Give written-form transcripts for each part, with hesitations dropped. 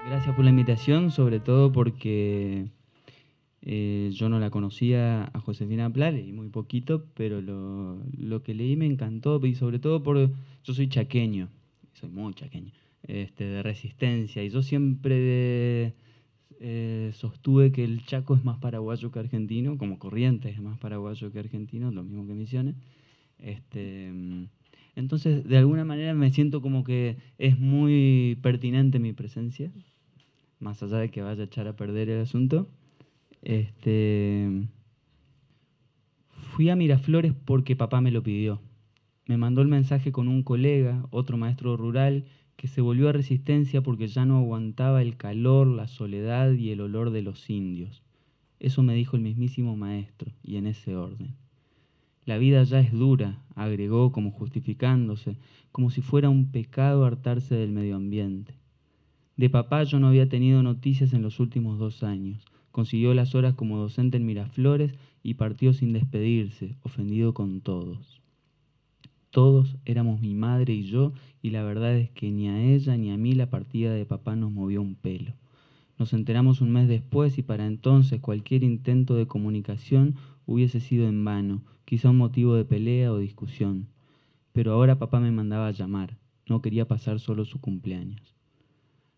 Gracias por la invitación, sobre todo porque yo no la conocía a Josefina Pla, leí muy poquito, pero lo que leí me encantó y sobre todo yo soy chaqueño, soy muy chaqueño, de Resistencia, y yo siempre sostuve que el Chaco es más paraguayo que argentino, como Corrientes es más paraguayo que argentino, lo mismo que Misiones. Este, mm, entonces, de alguna manera me siento como que es muy pertinente mi presencia, más allá de que vaya a echar a perder el asunto. Este, Fui a Miraflores porque papá me lo pidió. Me mandó el mensaje con un colega, otro maestro rural, que se volvió a Resistencia porque ya no aguantaba el calor, la soledad y el olor de los indios. Eso me dijo el mismísimo maestro, y en ese orden. La vida ya es dura, agregó como justificándose, como si fuera un pecado hartarse del medio ambiente. De papá yo no había tenido noticias en los últimos 2 años. Consiguió las horas como docente en Miraflores y partió sin despedirse, ofendido con todos. Todos éramos mi madre y yo, y la verdad es que ni a ella ni a mí la partida de papá nos movió un pelo. Nos enteramos un mes después y para entonces cualquier intento de comunicación hubiese sido en vano, quizá un motivo de pelea o discusión. Pero ahora papá me mandaba a llamar, no quería pasar solo su cumpleaños.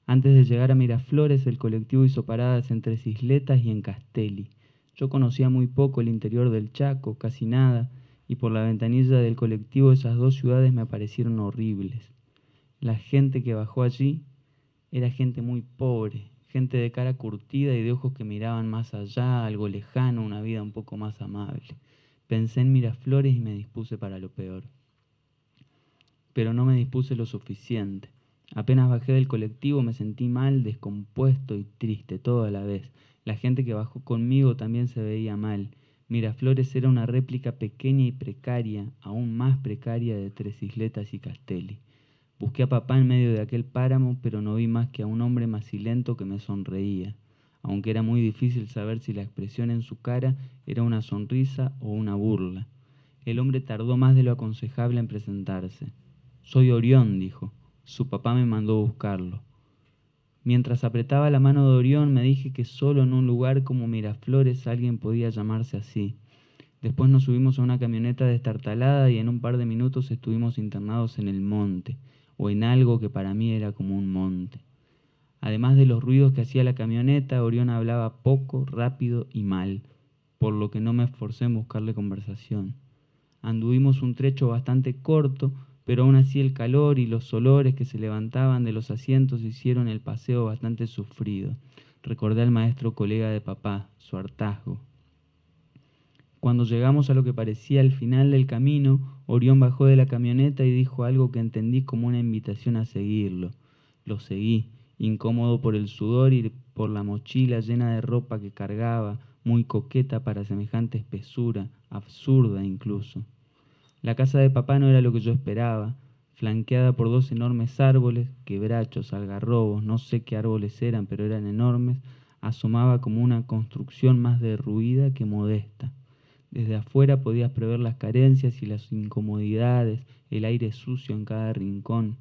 Antes de llegar a Miraflores, el colectivo hizo paradas en Tres Isletas y en Castelli. Yo conocía muy poco el interior del Chaco, casi nada, y por la ventanilla del colectivo esas dos ciudades me parecieron horribles. La gente que bajó allí era gente muy pobre, gente de cara curtida y de ojos que miraban más allá, algo lejano, una vida un poco más amable. Pensé en Miraflores y me dispuse para lo peor. Pero no me dispuse lo suficiente. Apenas bajé del colectivo me sentí mal, descompuesto y triste todo a la vez. La gente que bajó conmigo también se veía mal. Miraflores era una réplica pequeña y precaria, aún más precaria de Tres Isletas y Castelli. Busqué a papá en medio de aquel páramo, pero no vi más que a un hombre macilento que me sonreía, aunque era muy difícil saber si la expresión en su cara era una sonrisa o una burla. El hombre tardó más de lo aconsejable en presentarse. Soy Orión, dijo. Su papá me mandó buscarlo. Mientras apretaba la mano de Orión me dije que solo en un lugar como Miraflores alguien podía llamarse así. Después nos subimos a una camioneta destartalada y en un par de minutos estuvimos internados en el monte, o en algo que para mí era como un monte. Además de los ruidos que hacía la camioneta, Orión hablaba poco, rápido y mal, por lo que no me esforcé en buscarle conversación. Anduvimos un trecho bastante corto, pero aún así el calor y los olores que se levantaban de los asientos hicieron el paseo bastante sufrido. Recordé al maestro colega de papá, su hartazgo. Cuando llegamos a lo que parecía el final del camino, Orión bajó de la camioneta y dijo algo que entendí como una invitación a seguirlo. Lo seguí, incómodo por el sudor y por la mochila llena de ropa que cargaba, muy coqueta para semejante espesura, absurda incluso. La casa de papá no era lo que yo esperaba, flanqueada por dos enormes árboles, quebrachos, algarrobos, no sé qué árboles eran, pero eran enormes, asomaba como una construcción más derruida que modesta. Desde afuera podías prever las carencias y las incomodidades, el aire sucio en cada rincón.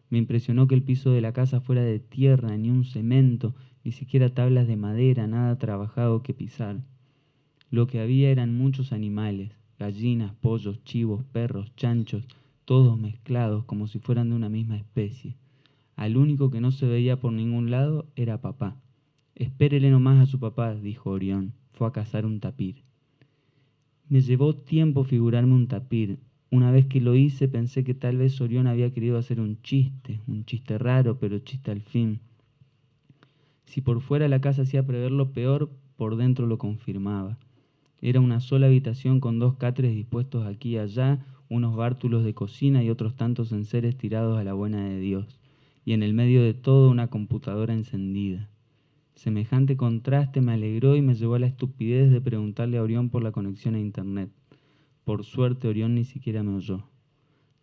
Me impresionó que el piso de la casa fuera de tierra, ni un cemento, ni siquiera tablas de madera, nada trabajado que pisar. Lo que había eran muchos animales, gallinas, pollos, chivos, perros, chanchos, todos mezclados como si fueran de una misma especie. Al único que no se veía por ningún lado era papá. Espérele nomás a su papá, dijo Orión. Fue a cazar un tapir. Me llevó tiempo figurarme un tapir. Una vez que lo hice pensé que tal vez Orión había querido hacer un chiste raro, pero chiste al fin. Si por fuera la casa hacía prever lo peor, por dentro lo confirmaba. Era una sola habitación con dos catres dispuestos aquí y allá, unos bártulos de cocina y otros tantos enseres tirados a la buena de Dios, y en el medio de todo una computadora encendida. Semejante contraste me alegró y me llevó a la estupidez de preguntarle a Orión por la conexión a internet. Por suerte Orión ni siquiera me oyó.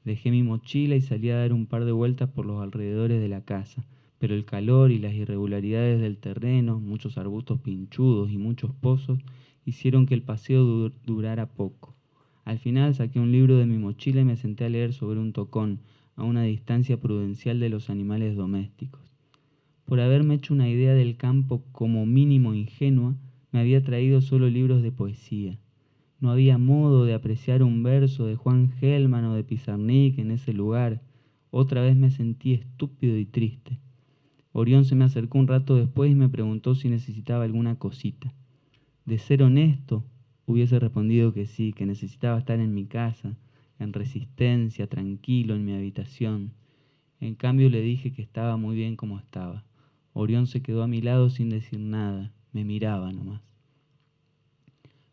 Dejé mi mochila y salí a dar un par de vueltas por los alrededores de la casa, pero el calor y las irregularidades del terreno, muchos arbustos pinchudos y muchos pozos, hicieron que el paseo durara poco. Al final saqué un libro de mi mochila y me senté a leer sobre un tocón, a una distancia prudencial de los animales domésticos. Por haberme hecho una idea del campo como mínimo ingenua, me había traído solo libros de poesía. No había modo de apreciar un verso de Juan Gelman o de Pizarnik en ese lugar. Otra vez me sentí estúpido y triste. Orión se me acercó un rato después y me preguntó si necesitaba alguna cosita. De ser honesto, hubiese respondido que sí, que necesitaba estar en mi casa, en resistencia, tranquilo, en mi habitación. En cambio le dije que estaba muy bien como estaba. Orión se quedó a mi lado sin decir nada, me miraba nomás.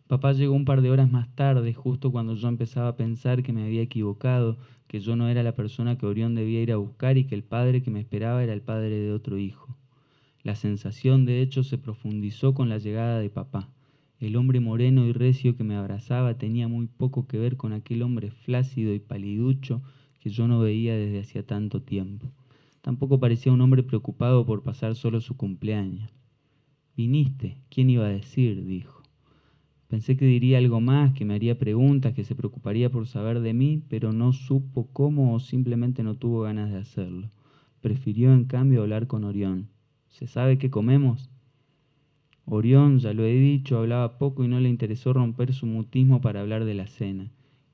Papá llegó un par de horas más tarde, justo cuando yo empezaba a pensar que me había equivocado, que yo no era la persona que Orión debía ir a buscar y que el padre que me esperaba era el padre de otro hijo. La sensación, de hecho, se profundizó con la llegada de papá. El hombre moreno y recio que me abrazaba tenía muy poco que ver con aquel hombre flácido y paliducho que yo no veía desde hacía tanto tiempo. Tampoco parecía un hombre preocupado por pasar solo su cumpleaños. «Viniste, ¿quién iba a decir?», dijo. Pensé que diría algo más, que me haría preguntas, que se preocuparía por saber de mí, pero no supo cómo o simplemente no tuvo ganas de hacerlo. Prefirió, en cambio, hablar con Orión. «¿Se sabe qué comemos?». Orión, ya lo he dicho, hablaba poco y no le interesó romper su mutismo para hablar de la cena.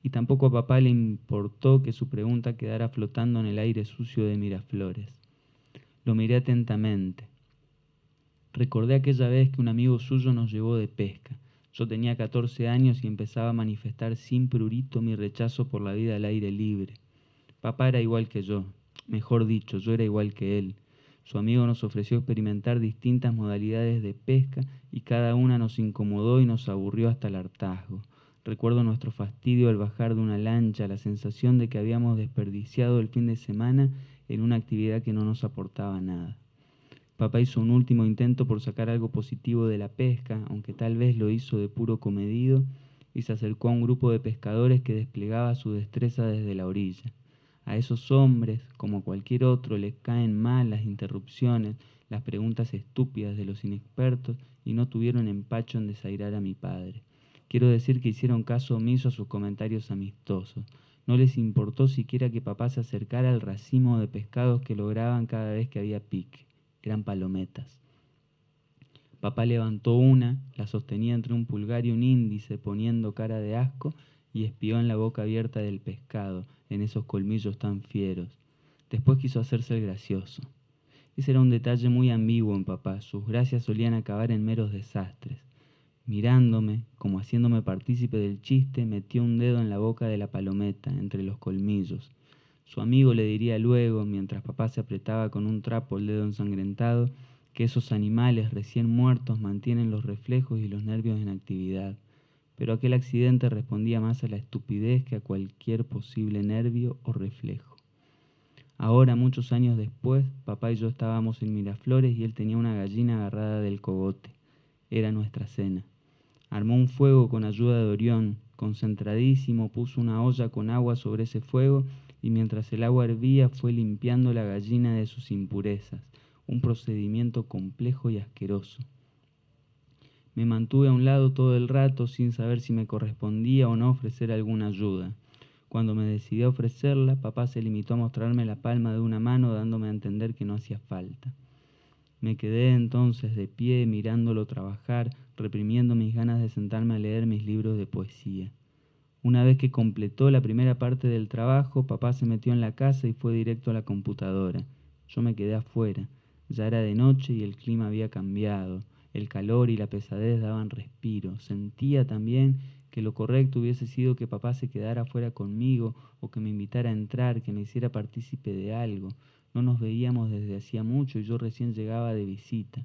Y tampoco a papá le importó que su pregunta quedara flotando en el aire sucio de Miraflores. Lo miré atentamente. Recordé aquella vez que un amigo suyo nos llevó de pesca. Yo tenía 14 años y empezaba a manifestar sin prurito mi rechazo por la vida al aire libre. Papá era igual que yo, mejor dicho, yo era igual que él. Su amigo nos ofreció experimentar distintas modalidades de pesca y cada una nos incomodó y nos aburrió hasta el hartazgo. Recuerdo nuestro fastidio al bajar de una lancha, la sensación de que habíamos desperdiciado el fin de semana en una actividad que no nos aportaba nada. Papá hizo un último intento por sacar algo positivo de la pesca, aunque tal vez lo hizo de puro comedido, y se acercó a un grupo de pescadores que desplegaba su destreza desde la orilla. A esos hombres, como a cualquier otro, les caen mal las interrupciones, las preguntas estúpidas de los inexpertos, y no tuvieron empacho en desairar a mi padre. Quiero decir que hicieron caso omiso a sus comentarios amistosos. No les importó siquiera que papá se acercara al racimo de pescados que lograban cada vez que había pique. Eran palometas. Papá levantó una, la sostenía entre un pulgar y un índice, poniendo cara de asco, y espió en la boca abierta del pescado, en esos colmillos tan fieros. Después quiso hacerse el gracioso. Ese era un detalle muy ambiguo en papá. Sus gracias solían acabar en meros desastres. Mirándome, como haciéndome partícipe del chiste, metió un dedo en la boca de la palometa, entre los colmillos. Su amigo le diría luego, mientras papá se apretaba con un trapo el dedo ensangrentado, que esos animales recién muertos mantienen los reflejos y los nervios en actividad. Pero aquel accidente respondía más a la estupidez que a cualquier posible nervio o reflejo. Ahora, muchos años después, papá y yo estábamos en Miraflores y él tenía una gallina agarrada del cogote. Era nuestra cena. Armó un fuego con ayuda de Orión, concentradísimo, puso una olla con agua sobre ese fuego y mientras el agua hervía fue limpiando la gallina de sus impurezas, un procedimiento complejo y asqueroso. Me mantuve a un lado todo el rato sin saber si me correspondía o no ofrecer alguna ayuda. Cuando me decidí a ofrecerla, papá se limitó a mostrarme la palma de una mano dándome a entender que no hacía falta. Me quedé entonces de pie mirándolo trabajar, reprimiendo mis ganas de sentarme a leer mis libros de poesía. Una vez que completó la primera parte del trabajo, papá se metió en la casa y fue directo a la computadora. Yo me quedé afuera. Ya era de noche y el clima había cambiado. El calor y la pesadez daban respiro. Sentía también que lo correcto hubiese sido que papá se quedara afuera conmigo o que me invitara a entrar, que me hiciera partícipe de algo. No nos veíamos desde hacía mucho y yo recién llegaba de visita.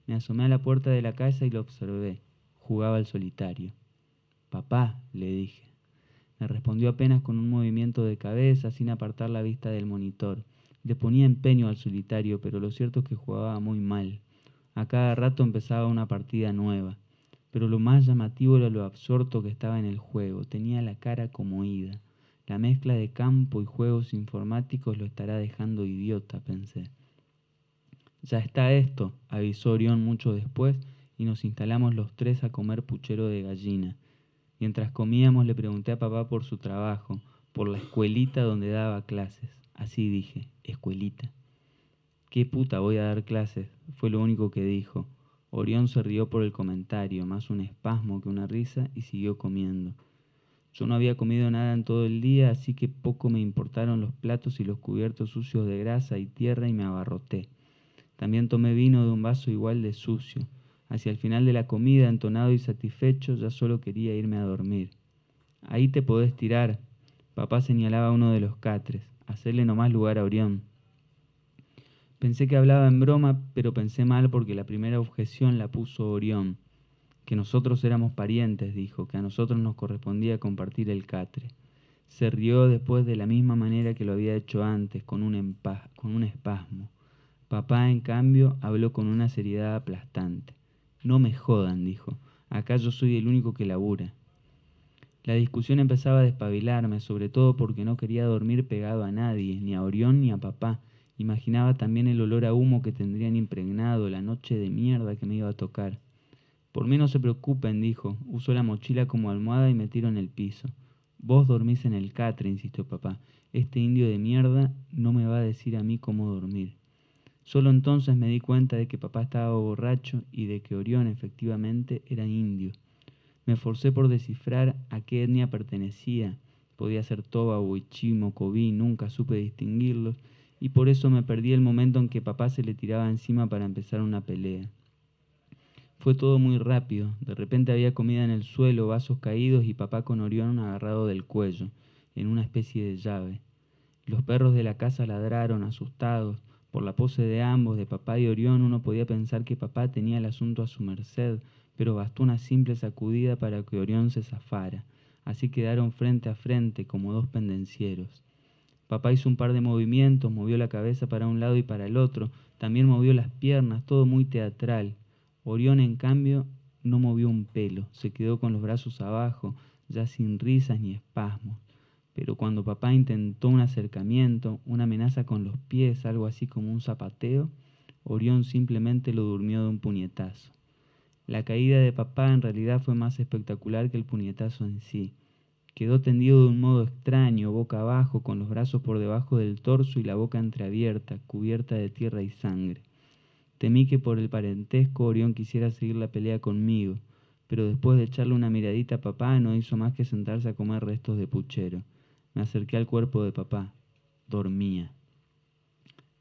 Me asomé a la puerta de la casa y lo observé. Jugaba al solitario. «Papá», le dije. Me respondió apenas con un movimiento de cabeza, sin apartar la vista del monitor. Le ponía empeño al solitario, pero lo cierto es que jugaba muy mal. A cada rato empezaba una partida nueva. Pero lo más llamativo era lo absorto que estaba en el juego. Tenía la cara como ida. La mezcla de campo y juegos informáticos lo estará dejando idiota, pensé. «Ya está esto», avisó Orión mucho después, y nos instalamos los tres a comer puchero de gallina. Mientras comíamos le pregunté a papá por su trabajo, por la escuelita donde daba clases. Así dije, escuelita. ¿Qué puta voy a dar clases? Fue lo único que dijo. Orión se rió por el comentario, más un espasmo que una risa, y siguió comiendo. Yo no había comido nada en todo el día, así que poco me importaron los platos y los cubiertos sucios de grasa y tierra y me abarroté. También tomé vino de un vaso igual de sucio. Hacia el final de la comida, entonado y satisfecho, ya solo quería irme a dormir. Ahí te podés tirar. Papá señalaba uno de los catres. Hacerle nomás lugar a Orión. Pensé que hablaba en broma, pero pensé mal porque la primera objeción la puso Orión. Que nosotros éramos parientes, dijo, que a nosotros nos correspondía compartir el catre. Se rió después de la misma manera que lo había hecho antes, con un espasmo. Papá, en cambio, habló con una seriedad aplastante. No me jodan, dijo. Acá yo soy el único que labura. La discusión empezaba a despabilarme, sobre todo porque no quería dormir pegado a nadie, ni a Orión ni a papá. Imaginaba también el olor a humo que tendrían impregnado la noche de mierda que me iba a tocar. Por mí no se preocupen, dijo. Usó la mochila como almohada y me tiró en el piso. Vos dormís en el catre, insistió papá. Este indio de mierda no me va a decir a mí cómo dormir. Solo entonces me di cuenta de que papá estaba borracho y de que Orión efectivamente era indio. Me esforcé por descifrar a qué etnia pertenecía. Podía ser Toba, Huichí, Mocoví, nunca supe distinguirlos, y por eso me perdí el momento en que papá se le tiraba encima para empezar una pelea. Fue todo muy rápido. De repente había comida en el suelo, vasos caídos y papá con Orión agarrado del cuello, en una especie de llave. Los perros de la casa ladraron, asustados. Por la pose de ambos, de papá y Orión, uno podía pensar que papá tenía el asunto a su merced, pero bastó una simple sacudida para que Orión se zafara. Así quedaron frente a frente, como dos pendencieros. Papá hizo un par de movimientos, movió la cabeza para un lado y para el otro, también movió las piernas, todo muy teatral. Orión, en cambio, no movió un pelo, se quedó con los brazos abajo, ya sin risas ni espasmos. Pero cuando papá intentó un acercamiento, una amenaza con los pies, algo así como un zapateo, Orión simplemente lo durmió de un puñetazo. La caída de papá en realidad fue más espectacular que el puñetazo en sí. Quedó tendido de un modo extraño, boca abajo, con los brazos por debajo del torso y la boca entreabierta, cubierta de tierra y sangre. Temí que por el parentesco Orión quisiera seguir la pelea conmigo, pero después de echarle una miradita a papá no hizo más que sentarse a comer restos de puchero. Me acerqué al cuerpo de papá. Dormía.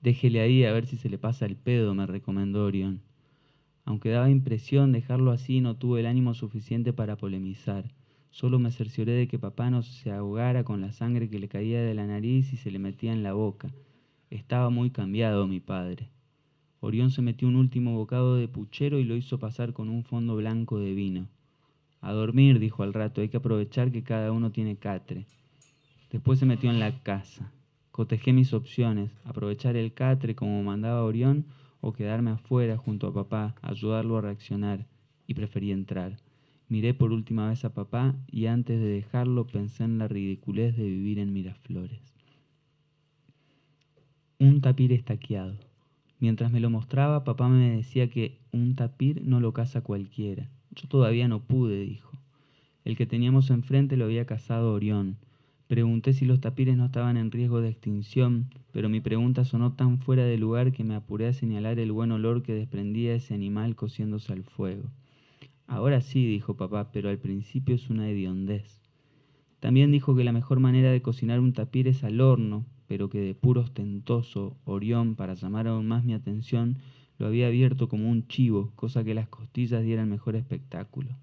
Déjele ahí a ver si se le pasa el pedo, me recomendó Orión. Aunque daba impresión dejarlo así, no tuve el ánimo suficiente para polemizar. Solo me cercioré de que papá no se ahogara con la sangre que le caía de la nariz y se le metía en la boca. Estaba muy cambiado mi padre. Orión se metió un último bocado de puchero y lo hizo pasar con un fondo blanco de vino. A dormir, dijo al rato, hay que aprovechar que cada uno tiene catre. Después se metió en la casa. Cotejé mis opciones, aprovechar el catre como mandaba Orión o quedarme afuera junto a papá, ayudarlo a reaccionar, y preferí entrar. Miré por última vez a papá y antes de dejarlo pensé en la ridiculez de vivir en Miraflores. Un tapir estaqueado. Mientras me lo mostraba, papá me decía que un tapir no lo caza cualquiera. Yo todavía no pude, dijo. El que teníamos enfrente lo había cazado Orión. Pregunté si los tapires no estaban en riesgo de extinción, pero mi pregunta sonó tan fuera de lugar que me apuré a señalar el buen olor que desprendía ese animal cociéndose al fuego. Ahora sí, dijo papá, pero al principio es una hediondez. También dijo que la mejor manera de cocinar un tapir es al horno, pero que de puro ostentoso, Orión, para llamar aún más mi atención, lo había abierto como un chivo, cosa que las costillas dieran mejor espectáculo.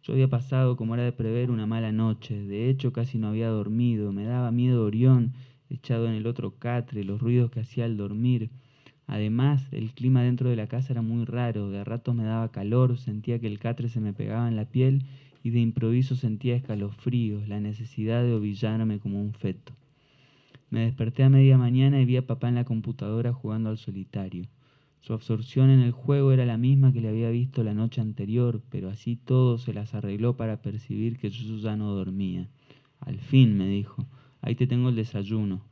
Yo había pasado, como era de prever, una mala noche. De hecho, casi no había dormido. Me daba miedo Orión, echado en el otro catre, los ruidos que hacía al dormir. Además, el clima dentro de la casa era muy raro. De a ratos me daba calor, sentía que el catre se me pegaba en la piel y de improviso sentía escalofríos, la necesidad de ovillarme como un feto. Me desperté a media mañana y vi a papá en la computadora jugando al solitario. Su absorción en el juego era la misma que le había visto la noche anterior, pero así todo se las arregló para percibir que yo ya no dormía. Al fin, me dijo, ahí te tengo el desayuno.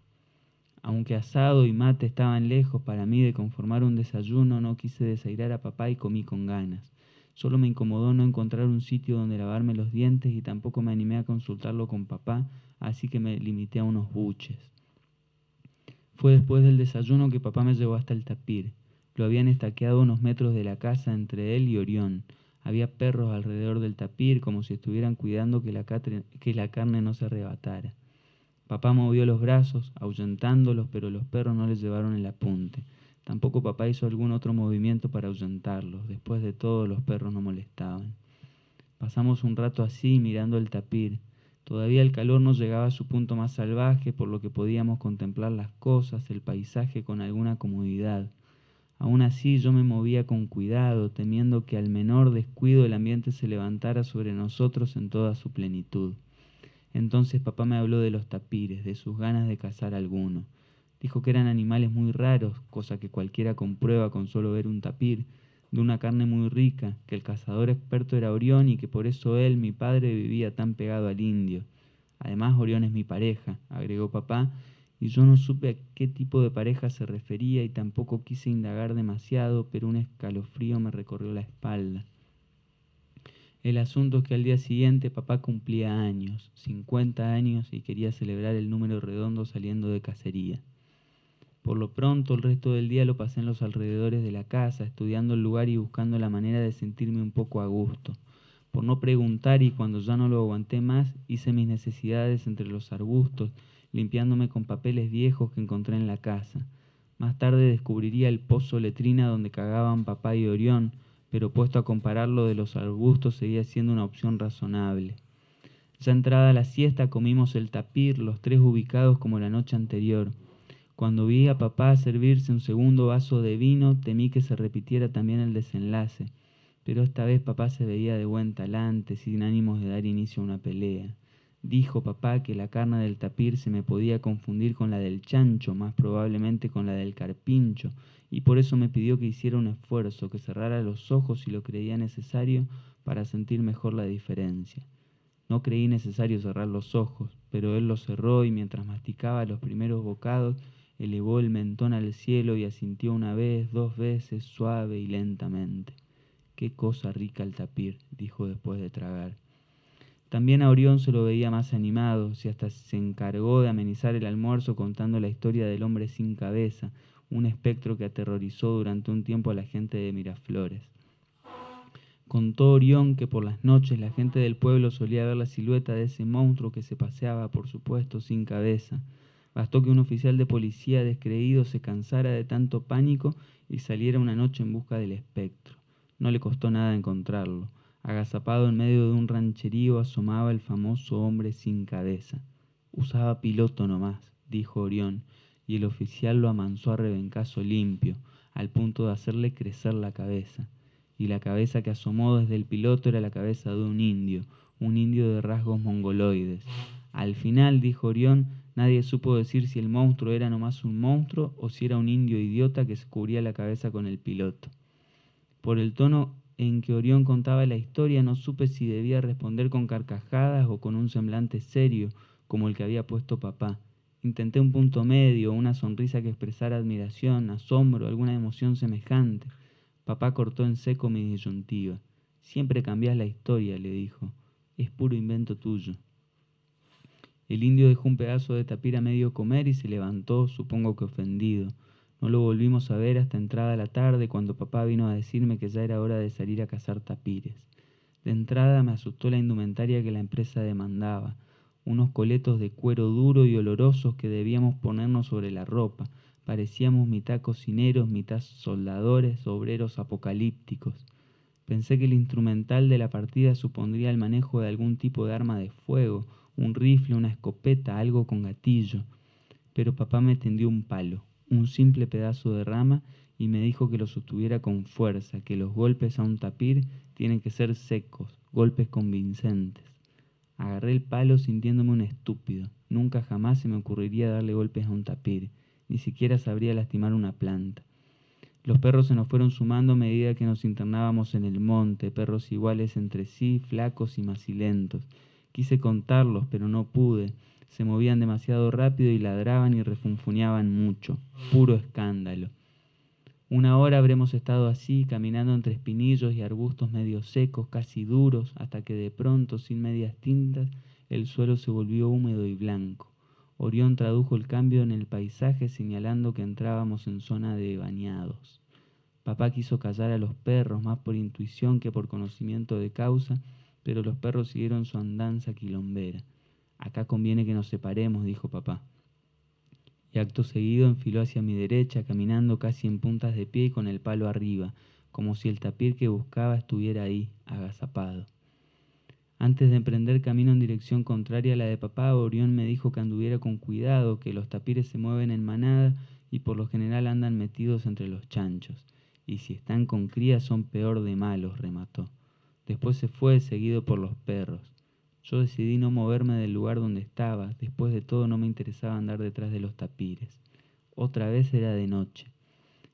Aunque asado y mate estaban lejos para mí de conformar un desayuno, no quise desairar a papá y comí con ganas. Solo me incomodó no encontrar un sitio donde lavarme los dientes y tampoco me animé a consultarlo con papá, así que me limité a unos buches. Fue después del desayuno que papá me llevó hasta el tapir. Lo habían estaqueado a unos metros de la casa entre él y Orión. Había perros alrededor del tapir como si estuvieran cuidando que la carne no se arrebatara. Papá movió los brazos, ahuyentándolos, pero los perros no les llevaron el apunte. Tampoco papá hizo algún otro movimiento para ahuyentarlos. Después de todo, los perros no molestaban. Pasamos un rato así, mirando el tapir. Todavía el calor no llegaba a su punto más salvaje, por lo que podíamos contemplar las cosas, el paisaje con alguna comodidad. Aún así yo me movía con cuidado, temiendo que al menor descuido el ambiente se levantara sobre nosotros en toda su plenitud. Entonces papá me habló de los tapires, de sus ganas de cazar alguno. Dijo que eran animales muy raros, cosa que cualquiera comprueba con solo ver un tapir, de una carne muy rica, que el cazador experto era Orión y que por eso él, mi padre, vivía tan pegado al indio. Además, Orión es mi pareja, agregó papá, y yo no supe a qué tipo de pareja se refería y tampoco quise indagar demasiado, pero un escalofrío me recorrió la espalda. El asunto es que al día siguiente papá cumplía años, 50 años, y quería celebrar el número redondo saliendo de cacería. Por lo pronto, el resto del día lo pasé en los alrededores de la casa, estudiando el lugar y buscando la manera de sentirme un poco a gusto. Por no preguntar y cuando ya no lo aguanté más, hice mis necesidades entre los arbustos, limpiándome con papeles viejos que encontré en la casa. Más tarde descubriría el pozo letrina donde cagaban papá y Orión, pero puesto a comparar lo de los arbustos seguía siendo una opción razonable. Ya entrada la siesta comimos el tapir, los tres ubicados como la noche anterior. Cuando vi a papá servirse un segundo vaso de vino, temí que se repitiera también el desenlace, pero esta vez papá se veía de buen talante, sin ánimos de dar inicio a una pelea. Dijo papá que la carne del tapir se me podía confundir con la del chancho, más probablemente con la del carpincho, y por eso me pidió que hiciera un esfuerzo, que cerrara los ojos si lo creía necesario para sentir mejor la diferencia. No creí necesario cerrar los ojos, pero él los cerró y mientras masticaba los primeros bocados, elevó el mentón al cielo y asintió una vez, dos veces, suave y lentamente. Qué cosa rica el tapir, dijo después de tragar. También a Orión se lo veía más animado, y hasta se encargó de amenizar el almuerzo contando la historia del hombre sin cabeza, un espectro que aterrorizó durante un tiempo a la gente de Miraflores. Contó Orión que por las noches la gente del pueblo solía ver la silueta de ese monstruo que se paseaba, por supuesto, sin cabeza. Bastó que un oficial de policía descreído se cansara de tanto pánico y saliera una noche en busca del espectro. No le costó nada encontrarlo. Agazapado en medio de un rancherío asomaba el famoso hombre sin cabeza. Usaba piloto nomás, dijo Orión, y el oficial lo amansó a rebencazo limpio, al punto de hacerle crecer la cabeza. Y la cabeza que asomó desde el piloto era la cabeza de un indio de rasgos mongoloides. Al final, dijo Orión, nadie supo decir si el monstruo era nomás un monstruo o si era un indio idiota que se cubría la cabeza con el piloto. Por el tono en que Orión contaba la historia, no supe si debía responder con carcajadas o con un semblante serio, como el que había puesto papá. Intenté un punto medio, una sonrisa que expresara admiración, asombro, alguna emoción semejante. Papá cortó en seco mi disyuntiva. Siempre cambiás la historia, le dijo. Es puro invento tuyo. El indio dejó un pedazo de tapir a medio comer y se levantó, supongo que ofendido. No lo volvimos a ver hasta entrada la tarde, cuando papá vino a decirme que ya era hora de salir a cazar tapires. De entrada me asustó la indumentaria que la empresa demandaba, unos coletos de cuero duro y olorosos que debíamos ponernos sobre la ropa. Parecíamos mitad cocineros, mitad soldadores, obreros apocalípticos. Pensé que el instrumental de la partida supondría el manejo de algún tipo de arma de fuego, un rifle, una escopeta, algo con gatillo. Pero papá me tendió un palo, un simple pedazo de rama, y me dijo que lo sostuviera con fuerza, que los golpes a un tapir tienen que ser secos, golpes convincentes. Agarré el palo sintiéndome un estúpido. Nunca jamás se me ocurriría darle golpes a un tapir, ni siquiera sabría lastimar una planta. Los perros se nos fueron sumando a medida que nos internábamos en el monte, perros iguales entre sí, flacos y macilentos. Quise contarlos, pero no pude. Se movían demasiado rápido y ladraban y refunfuñaban mucho. Puro escándalo. Una hora habremos estado así, caminando entre espinillos y arbustos medio secos, casi duros, hasta que de pronto, sin medias tintas, el suelo se volvió húmedo y blanco. Orión tradujo el cambio en el paisaje señalando que entrábamos en zona de bañados. Papá quiso callar a los perros, más por intuición que por conocimiento de causa, pero los perros siguieron su andanza quilombera. Acá conviene que nos separemos, dijo papá. Y acto seguido enfiló hacia mi derecha, caminando casi en puntas de pie y con el palo arriba, como si el tapir que buscaba estuviera ahí, agazapado. Antes de emprender camino en dirección contraria a la de papá, Orión me dijo que anduviera con cuidado, que los tapires se mueven en manada y por lo general andan metidos entre los chanchos. Y si están con crías son peor de malos, remató. Después se fue, seguido por los perros. Yo decidí no moverme del lugar donde estaba. Después de todo no me interesaba andar detrás de los tapires. Otra vez era de noche.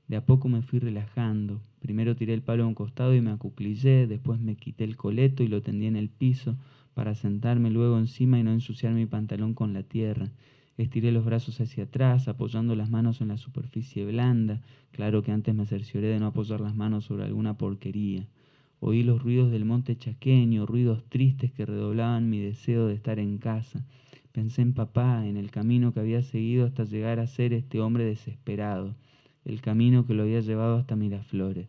De a poco me fui relajando. Primero tiré el palo a un costado y me acuclillé, después me quité el coleto y lo tendí en el piso para sentarme luego encima y no ensuciar mi pantalón con la tierra. Estiré los brazos hacia atrás, apoyando las manos en la superficie blanda. Claro que antes me cercioré de no apoyar las manos sobre alguna porquería. Oí los ruidos del monte chaqueño, ruidos tristes que redoblaban mi deseo de estar en casa. Pensé en papá, en el camino que había seguido hasta llegar a ser este hombre desesperado, el camino que lo había llevado hasta Miraflores.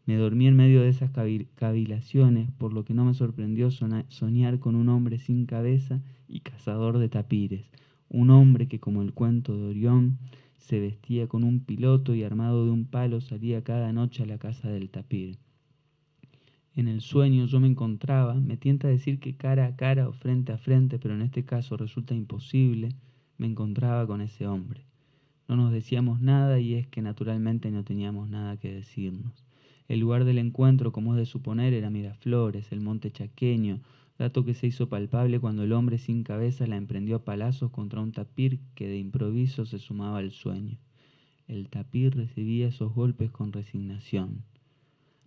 Me dormí en medio de esas cavilaciones, por lo que no me sorprendió soñar con un hombre sin cabeza y cazador de tapires, un hombre que, como el cuento de Orión, se vestía con un piloto y armado de un palo salía cada noche a la caza del tapir. En el sueño yo me encontraba, me tienta decir que cara a cara o frente a frente, pero en este caso resulta imposible, me encontraba con ese hombre. No nos decíamos nada y es que naturalmente no teníamos nada que decirnos. El lugar del encuentro, como es de suponer, era Miraflores, el monte chaqueño, dato que se hizo palpable cuando el hombre sin cabeza la emprendió a palazos contra un tapir que de improviso se sumaba al sueño. El tapir recibía esos golpes con resignación.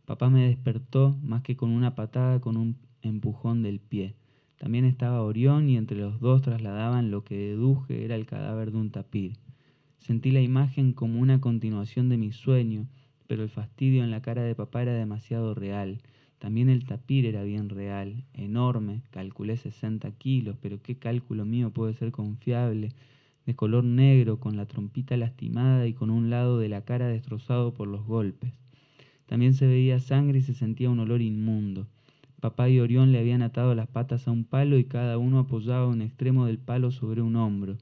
Papá me despertó más que con una patada, con un empujón del pie. También estaba Orión y entre los dos trasladaban lo que deduje era el cadáver de un tapir. Sentí la imagen como una continuación de mi sueño, pero el fastidio en la cara de papá era demasiado real. También el tapir era bien real, enorme, calculé 60 kilos, pero qué cálculo mío puede ser confiable, de color negro, con la trompita lastimada y con un lado de la cara destrozado por los golpes. También se veía sangre y se sentía un olor inmundo. Papá y Orión le habían atado las patas a un palo y cada uno apoyaba un extremo del palo sobre un hombro.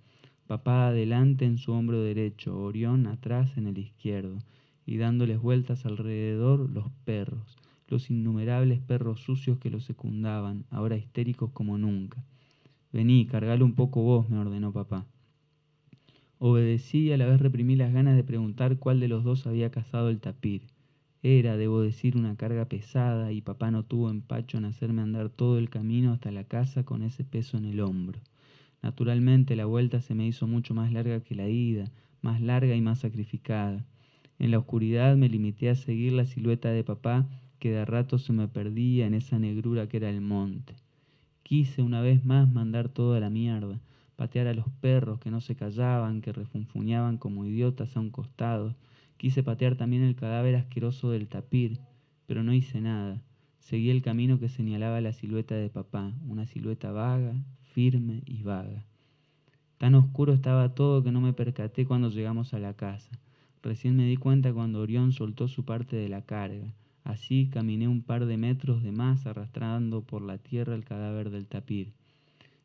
Papá adelante en su hombro derecho, Orión atrás en el izquierdo, y dándoles vueltas alrededor los perros, los innumerables perros sucios que los secundaban, ahora histéricos como nunca. Vení, cargalo un poco vos, me ordenó papá. Obedecí y a la vez reprimí las ganas de preguntar cuál de los dos había cazado el tapir. Era, debo decir, una carga pesada y papá no tuvo empacho en hacerme andar todo el camino hasta la casa con ese peso en el hombro. Naturalmente la vuelta se me hizo mucho más larga que la ida, más larga y más sacrificada. En la oscuridad me limité a seguir la silueta de papá que de a rato se me perdía en esa negrura que era el monte. Quise una vez más mandar todo a la mierda, patear a los perros que no se callaban, que refunfuñaban como idiotas a un costado. Quise patear también el cadáver asqueroso del tapir, pero no hice nada. Seguí el camino que señalaba la silueta de papá, una silueta vaga, firme y vaga. Tan oscuro estaba todo que no me percaté cuando llegamos a la casa. Recién me di cuenta cuando Orión soltó su parte de la carga. Así caminé un par de metros de más arrastrando por la tierra el cadáver del tapir.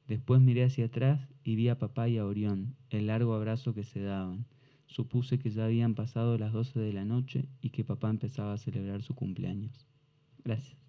Después miré hacia atrás y vi a papá y a Orión, el largo abrazo que se daban. Supuse que ya habían pasado las 12 de la noche y que papá empezaba a celebrar su cumpleaños. Gracias.